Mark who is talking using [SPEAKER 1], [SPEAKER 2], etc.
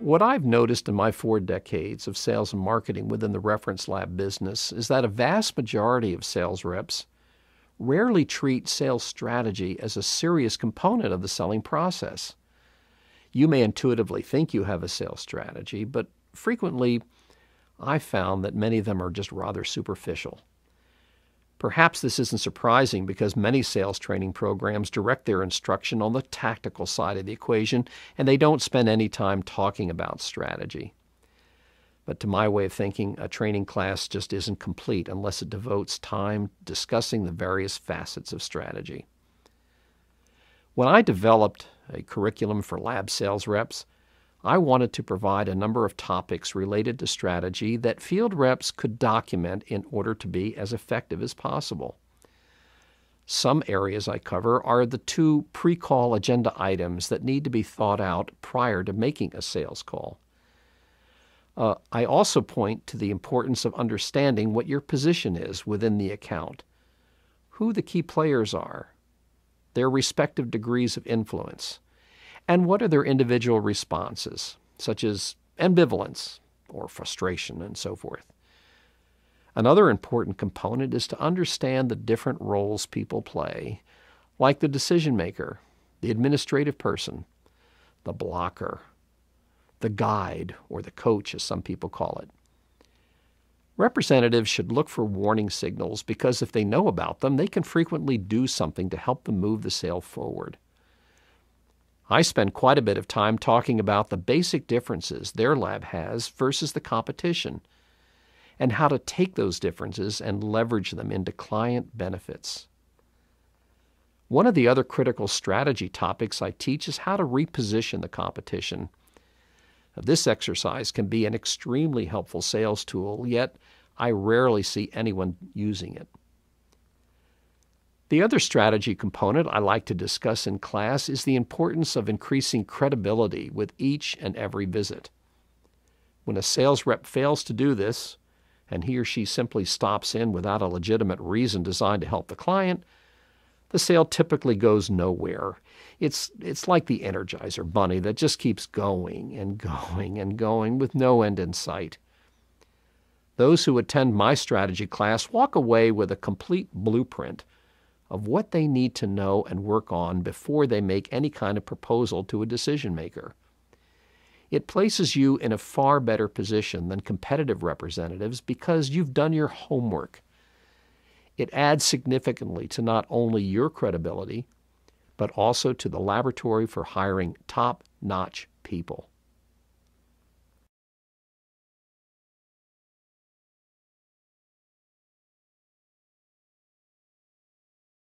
[SPEAKER 1] What I've noticed in my 4 decades of sales and marketing within the reference lab business is that a vast majority of sales reps rarely treat sales strategy as a serious component of the selling process. You may intuitively think you have a sales strategy, but frequently I've found that many of them are just rather superficial. Perhaps this isn't surprising because many sales training programs direct their instruction on the tactical side of the equation, and they don't spend any time talking about strategy. But to my way of thinking, a training class just isn't complete unless it devotes time discussing the various facets of strategy. When I developed a curriculum for lab sales reps, I wanted to provide a number of topics related to strategy that field reps could document in order to be as effective as possible. Some areas I cover are the 2 pre-call agenda items that need to be thought out prior to making a sales call. I also point to the importance of understanding what your position is within the account, who the key players are, their respective degrees of influence, and what are their individual responses, such as ambivalence or frustration and so forth. Another important component is to understand the different roles people play, like the decision maker, the administrative person, the blocker, the guide, or the coach, as some people call it. Representatives should look for warning signals because if they know about them, they can frequently do something to help them move the sale forward. I spend quite a bit of time talking about the basic differences their lab has versus the competition and how to take those differences and leverage them into client benefits. One of the other critical strategy topics I teach is how to reposition the competition. This exercise can be an extremely helpful sales tool, yet I rarely see anyone using it. The other strategy component I like to discuss in class is the importance of increasing credibility with each and every visit. When a sales rep fails to do this, and he or she simply stops in without a legitimate reason designed to help the client, the sale typically goes nowhere. It's like the Energizer Bunny that just keeps going and going and going with no end in sight. Those who attend my strategy class walk away with a complete blueprint of what they need to know and work on before they make any kind of proposal to a decision maker. It places you in a far better position than competitive representatives because you've done your homework. It adds significantly to not only your credibility, but also to the laboratory for hiring top-notch people.